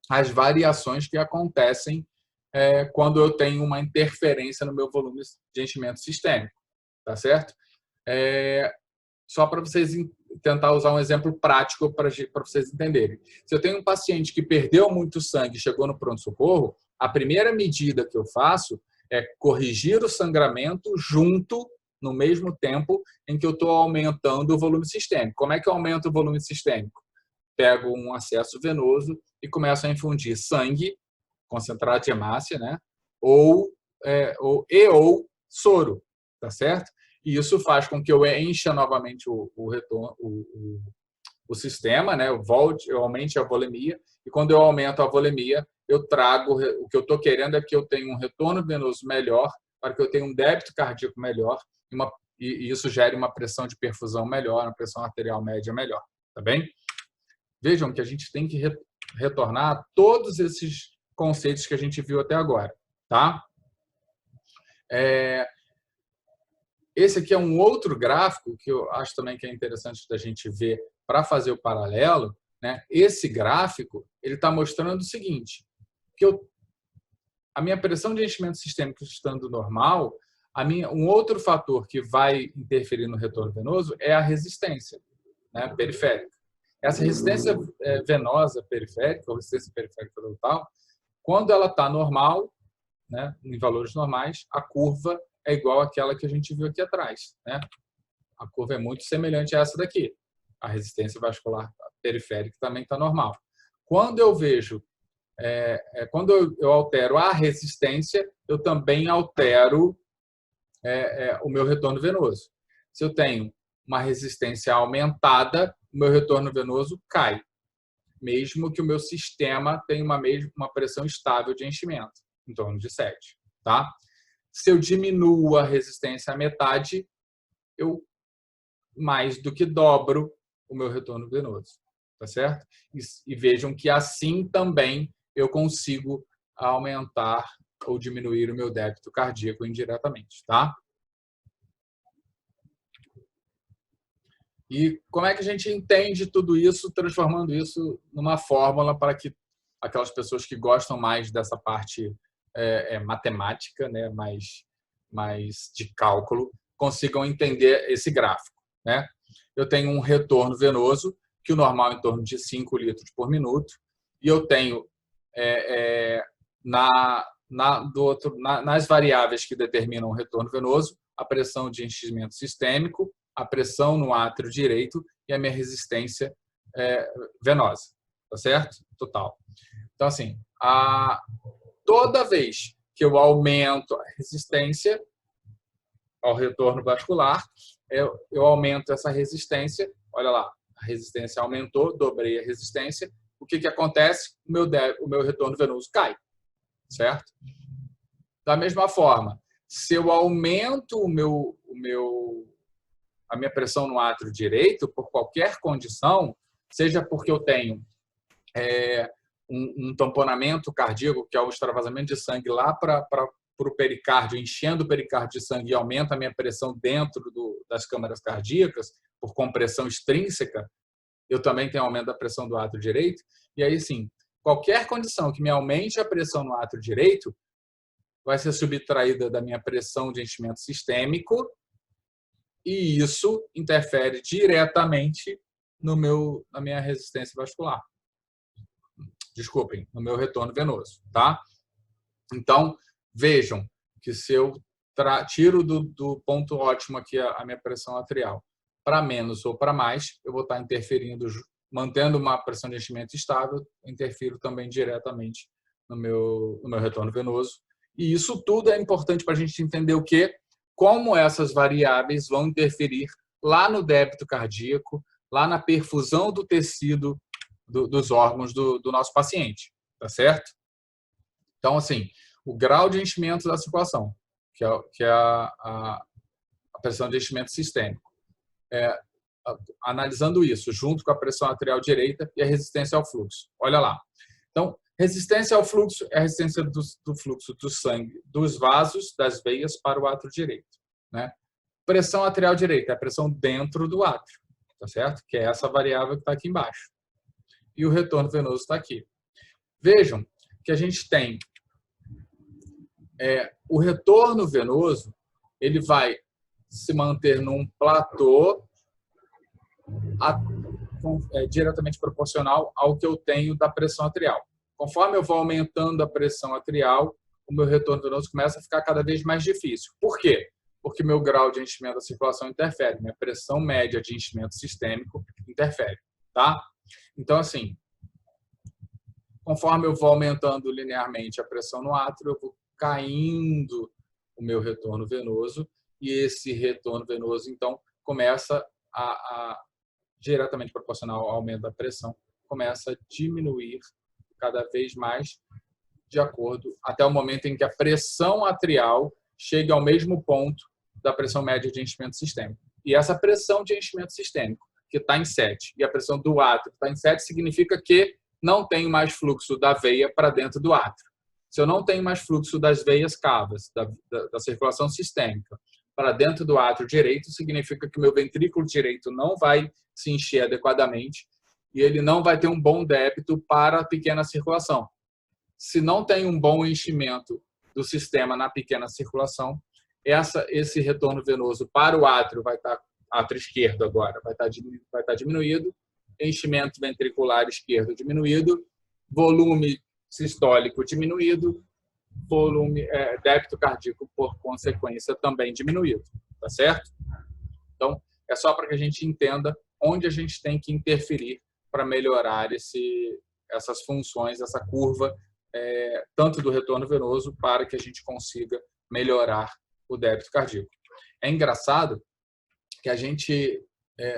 as variações que acontecem quando eu tenho uma interferência no meu volume de enchimento sistêmico, tá certo? Só para vocês tentar usar um exemplo prático para vocês entenderem. Se eu tenho um paciente que perdeu muito sangue e chegou no pronto-socorro, a primeira medida que eu faço é corrigir o sangramento no mesmo tempo em que eu estou aumentando o volume sistêmico. Como é que eu aumento o volume sistêmico? Pego um acesso venoso e começo a infundir sangue, concentrado de hemácia, né? ou soro, tá certo? E isso faz com que eu encha novamente o sistema, né? Eu aumente a volemia, e quando eu aumento a volemia, eu trago, o que eu estou querendo é que eu tenha um retorno venoso melhor, para que eu tenha um débito cardíaco melhor, e isso gere uma pressão de perfusão melhor, uma pressão arterial média melhor, tá bem? Vejam que a gente tem que retornar a todos esses conceitos que a gente viu até agora, tá? Esse aqui é um outro gráfico que eu acho também que é interessante da gente ver para fazer o paralelo, né? Esse gráfico ele está mostrando o seguinte, que a minha pressão de enchimento sistêmico estando normal, um outro fator que vai interferir no retorno venoso é a resistência, né, periférica. Essa resistência venosa periférica, ou resistência periférica total, quando ela está normal, né, em valores normais, a curva é igual àquela que a gente viu aqui atrás, né? A curva é muito semelhante a essa daqui. A resistência vascular periférica também está normal. Quando eu vejo, quando eu altero a resistência, eu também altero o meu retorno venoso. Se eu tenho uma resistência aumentada, o meu retorno venoso cai, mesmo que o meu sistema tenha uma pressão estável de enchimento, em torno de 7. Tá? Se eu diminuo a resistência à metade, eu mais do que dobro o meu retorno venoso. Tá certo? E vejam que assim também eu consigo aumentar ou diminuir o meu débito cardíaco indiretamente. Tá? E como é que a gente entende tudo isso, transformando isso numa fórmula para que aquelas pessoas que gostam mais dessa parte matemática, né, mais de cálculo, consigam entender esse gráfico, né? Eu tenho um retorno venoso, que o normal é em torno de 5 litros por minuto, e eu tenho nas variáveis que determinam o retorno venoso, a pressão de enchimento sistêmico, a pressão no átrio direito e a minha resistência venosa, tá certo? Total. Então, assim, toda vez que eu aumento a resistência ao retorno vascular, eu aumento essa resistência, olha lá, a resistência aumentou, dobrei a resistência, o que acontece? O meu retorno venoso cai, certo? Da mesma forma, se eu aumento a minha pressão no átrio direito, por qualquer condição, seja porque eu tenho um tamponamento cardíaco, que é o extravasamento de sangue lá para o pericárdio, enchendo o pericárdio de sangue e aumenta a minha pressão dentro das câmaras cardíacas, por compressão extrínseca, eu também tenho aumento da pressão do átrio direito, e aí sim, qualquer condição que me aumente a pressão no átrio direito vai ser subtraída da minha pressão de enchimento sistêmico e isso interfere diretamente na minha resistência vascular. Desculpem, no meu retorno venoso, tá? Então, vejam que se eu tiro do ponto ótimo aqui a minha pressão atrial para menos ou para mais, eu vou estar interferindo, mantendo uma pressão de enchimento estável, interfiro também diretamente no meu retorno venoso. E isso tudo é importante para a gente entender o quê? Como essas variáveis vão interferir lá no débito cardíaco, lá na perfusão do tecido dos órgãos do nosso paciente, tá certo? Então, assim, o grau de enchimento da circulação, que é a pressão de enchimento sistêmico. Analisando isso, junto com a pressão arterial direita e a resistência ao fluxo. Olha lá. Então, resistência ao fluxo é a resistência do fluxo do sangue dos vasos, das veias para o átrio direito. Né? Pressão arterial direita é a pressão dentro do átrio, tá certo? Que é essa variável que está aqui embaixo. E o retorno venoso está aqui. Vejam que a gente tem o retorno venoso, ele vai se manter num platô diretamente proporcional ao que eu tenho da pressão arterial. Conforme eu vou aumentando a pressão arterial, o meu retorno venoso começa a ficar cada vez mais difícil. Por quê? Porque meu grau de enchimento da circulação interfere, minha pressão média de enchimento sistêmico interfere, tá? Então, assim, conforme eu vou aumentando linearmente a pressão no átrio, eu vou caindo o meu retorno venoso e esse retorno venoso, então, começa diretamente proporcional ao aumento da pressão, começa a diminuir cada vez mais de acordo até o momento em que a pressão atrial chegue ao mesmo ponto da pressão média de enchimento sistêmico. E essa pressão de enchimento sistêmico, que está em 7, e a pressão do átrio que está em 7, significa que não tenho mais fluxo da veia para dentro do átrio. Se eu não tenho mais fluxo das veias cavas, da circulação sistêmica, para dentro do átrio direito, significa que o meu ventrículo direito não vai se encher adequadamente e ele não vai ter um bom débito para a pequena circulação. Se não tem um bom enchimento do sistema na pequena circulação, esse retorno venoso para o átrio vai estar, átrio esquerdo agora, vai estar diminuído, enchimento ventricular esquerdo diminuído, volume sistólico diminuído, débito cardíaco, por consequência, também diminuído, tá certo? Então, é só para que a gente entenda onde a gente tem que interferir para melhorar essas funções, essa curva, tanto do retorno venoso, para que a gente consiga melhorar o débito cardíaco. É engraçado que a gente,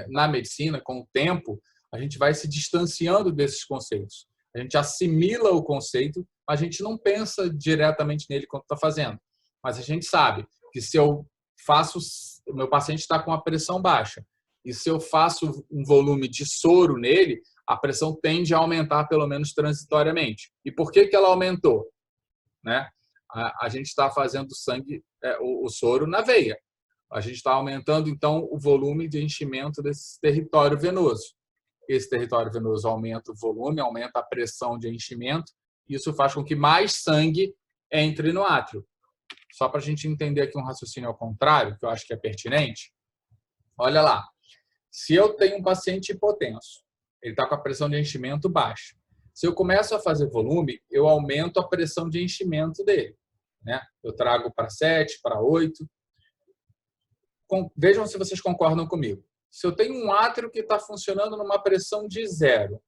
na medicina, com o tempo, a gente vai se distanciando desses conceitos. A gente assimila o conceito, mas a gente não pensa diretamente nele quando está fazendo. Mas a gente sabe que se eu faço, o meu paciente está com a pressão baixa, e se eu faço um volume de soro nele, a pressão tende a aumentar pelo menos transitoriamente. E por que ela aumentou? Né? A gente está fazendo sangue, o soro na veia. A gente está aumentando, então, o volume de enchimento desse território venoso. Esse território venoso aumenta o volume, aumenta a pressão de enchimento, e isso faz com que mais sangue entre no átrio. Só para a gente entender aqui um raciocínio ao contrário, que eu acho que é pertinente. Olha lá, se eu tenho um paciente hipotenso, ele está com a pressão de enchimento baixa. Se eu começo a fazer volume, eu aumento a pressão de enchimento dele. Né? Eu trago para 7, para 8. Vejam se vocês concordam comigo. Se eu tenho um átrio que está funcionando numa pressão de 0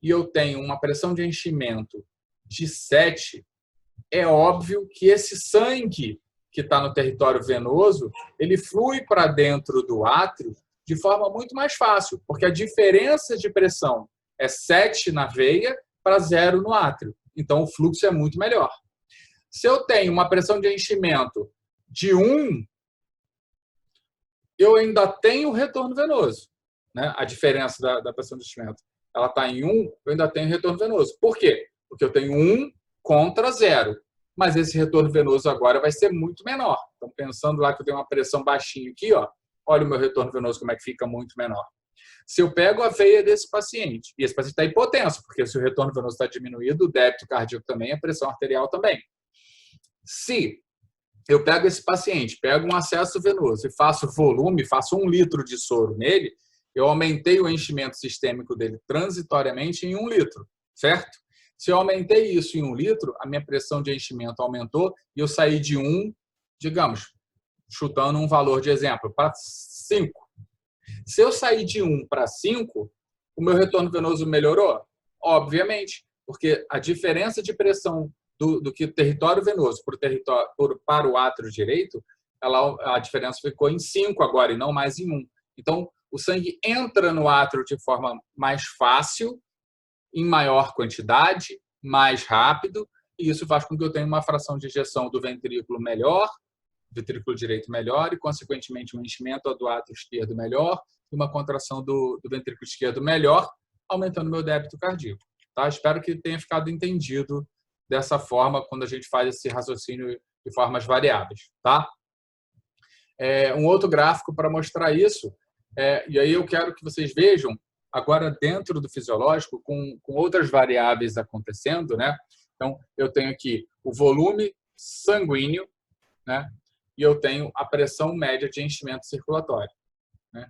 e eu tenho uma pressão de enchimento de 7, é óbvio que esse sangue que está no território venoso, ele flui para dentro do átrio de forma muito mais fácil, porque a diferença de pressão é 7 na veia para 0 no átrio. Então, o fluxo é muito melhor. Se eu tenho uma pressão de enchimento de 1, eu ainda tenho retorno venoso. Né? A diferença da pressão de enchimento, ela está em 1, eu ainda tenho retorno venoso. Por quê? Porque eu tenho 1 contra 0. Mas esse retorno venoso agora vai ser muito menor. Então, pensando lá que eu tenho uma pressão baixinha aqui, ó, olha o meu retorno venoso como é que fica muito menor. Se eu pego a veia desse paciente, e esse paciente está hipotenso, porque se o retorno venoso está diminuído, o débito cardíaco também, a pressão arterial também. Se eu pego esse paciente, pego um acesso venoso e faço volume, faço 1 litro de soro nele, eu aumentei o enchimento sistêmico dele transitoriamente em 1 litro, certo? Se eu aumentei isso em 1 litro, a minha pressão de enchimento aumentou e eu saí de 1, digamos, chutando um valor de exemplo, para 5. Se eu sair de 1 para 5, o meu retorno venoso melhorou? Obviamente, porque a diferença de pressão do que o território venoso para o átrio direito, a diferença ficou em 5 agora e não mais em 1. Então, o sangue entra no átrio de forma mais fácil, em maior quantidade, mais rápido, e isso faz com que eu tenha uma fração de ejeção do ventrículo melhor, ventrículo direito melhor, e, consequentemente, um enchimento do átrio esquerdo melhor, e uma contração do ventrículo esquerdo melhor, aumentando meu débito cardíaco. Tá? Espero que tenha ficado entendido dessa forma quando a gente faz esse raciocínio de formas variáveis. Tá? Um outro gráfico para mostrar isso, e aí eu quero que vocês vejam, agora dentro do fisiológico, com outras variáveis acontecendo, né? Então, eu tenho aqui o volume sanguíneo, né? E eu tenho a pressão média de enchimento circulatório. Né?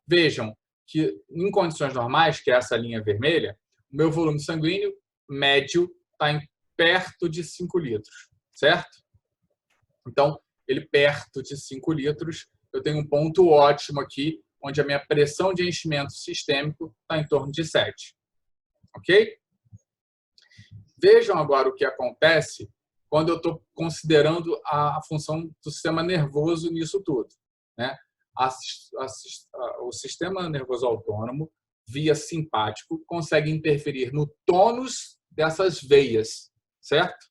Vejam que, em condições normais, que é essa linha vermelha, o meu volume sanguíneo médio está em perto de 5 litros, certo? Então, ele perto de 5 litros, eu tenho um ponto ótimo aqui, onde a minha pressão de enchimento sistêmico está em torno de 7. Ok? Vejam agora o que acontece quando eu estou considerando a função do sistema nervoso nisso tudo. Né? O sistema nervoso autônomo, via simpático, consegue interferir no tônus dessas veias, certo?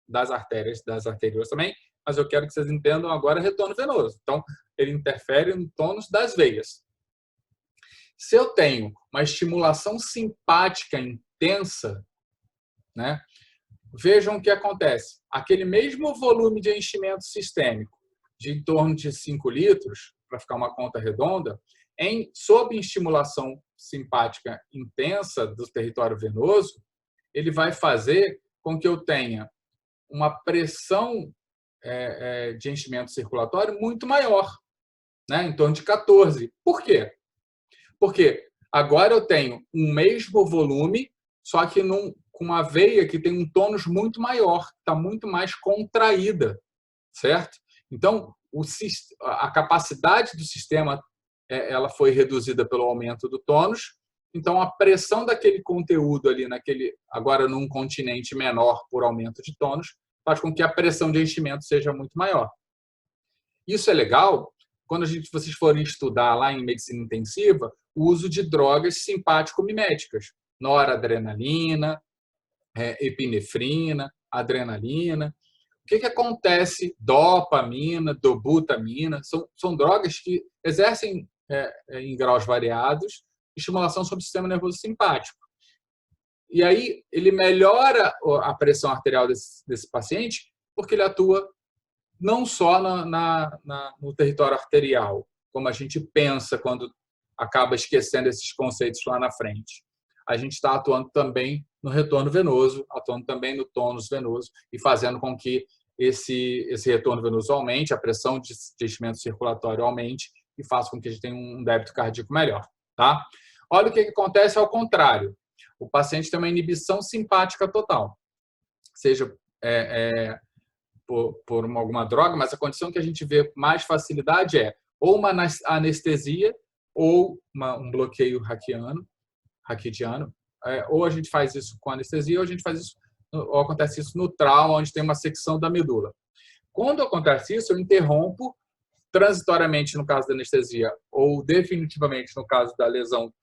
Das arteriosas também, mas eu quero que vocês entendam agora retorno venoso. Então, ele interfere no tônus das veias. Se eu tenho uma estimulação simpática intensa, né, vejam o que acontece. Aquele mesmo volume de enchimento sistêmico, de em torno de 5 litros, para ficar uma conta redonda, sob estimulação simpática intensa do território venoso, ele vai fazer com que eu tenha uma pressão de enchimento circulatório muito maior, né? Em torno de 14. Por quê? Porque agora eu tenho um mesmo volume, só que com uma veia que tem um tônus muito maior, está muito mais contraída, certo? Então, a capacidade do sistema ela foi reduzida pelo aumento do tônus, então a pressão daquele conteúdo ali, agora num continente menor por aumento de tônus, faz com que a pressão de enchimento seja muito maior. Isso é legal quando vocês forem estudar lá em medicina intensiva o uso de drogas simpático-miméticas, noradrenalina, epinefrina, adrenalina. O que acontece? Dopamina, dobutamina, são drogas que exercem, em graus variados, estimulação sobre o sistema nervoso simpático. E aí ele melhora a pressão arterial desse paciente porque ele atua não só no território arterial, como a gente pensa quando acaba esquecendo esses conceitos lá na frente. A gente está atuando também no retorno venoso, atuando também no tônus venoso e fazendo com que esse retorno venoso aumente, a pressão de enchimento circulatório aumente e faça com que a gente tenha um débito cardíaco melhor. Tá? Olha o que acontece ao contrário. O paciente tem uma inibição simpática total, seja por alguma droga, mas a condição que a gente vê mais facilidade é ou uma anestesia ou um bloqueio raquidiano. Ou a gente faz isso com anestesia, ou a gente faz isso, ou acontece isso no trauma, onde tem uma secção da medula. Quando acontece isso, eu interrompo transitoriamente no caso da anestesia, ou definitivamente no caso da lesão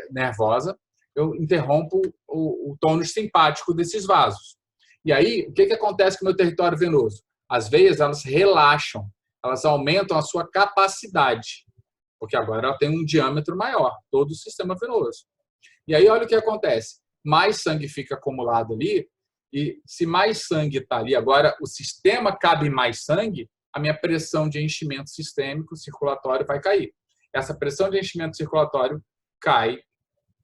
nervosa, eu interrompo o tônus simpático desses vasos. E aí, o que acontece com o meu território venoso? As veias, elas relaxam, elas aumentam a sua capacidade, porque agora ela tem um diâmetro maior, todo o sistema venoso. E aí, olha o que acontece. Mais sangue fica acumulado ali, e se mais sangue está ali, agora o sistema cabe mais sangue, a minha pressão de enchimento sistêmico circulatório vai cair. essa pressão de enchimento circulatório cai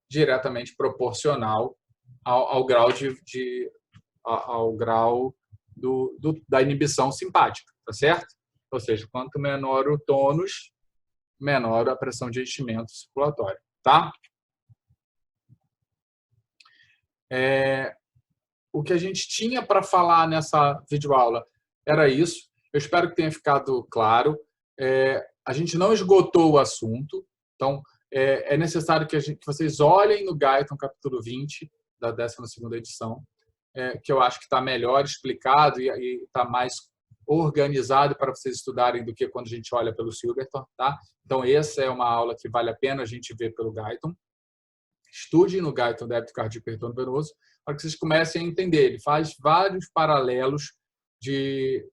diretamente proporcional ao grau ao grau da inibição simpática, tá certo? Ou seja, quanto menor o tônus, menor a pressão de enchimento circulatório, tá? O que a gente tinha para falar nessa videoaula era isso. Eu espero que tenha ficado claro. A gente não esgotou o assunto, então é necessário que vocês olhem no Guyton, capítulo 20, da 12ª edição, que eu acho que está melhor explicado e está mais organizado para vocês estudarem do que quando a gente olha pelo Silverton, tá? Então, essa é uma aula que vale a pena a gente ver pelo Guyton. Estude no Guyton débito cardíaco e retorno venoso para que vocês comecem a entender. Ele faz vários paralelos de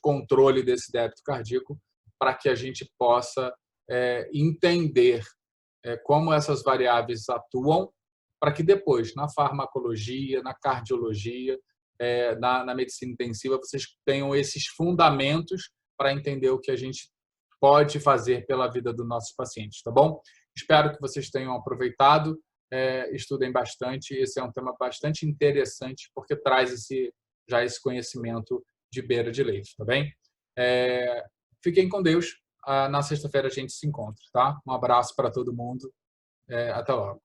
controle desse débito cardíaco para que a gente possa entender como essas variáveis atuam, para que depois, na farmacologia, na cardiologia, na medicina intensiva, vocês tenham esses fundamentos para entender o que a gente pode fazer pela vida dos nossos pacientes, tá bom? Espero que vocês tenham aproveitado, estudem bastante. Esse é um tema bastante interessante, porque traz já esse conhecimento de beira de leite, tá bem? Fiquem com Deus. Na sexta-feira a gente se encontra, tá? Um abraço para todo mundo. Até logo.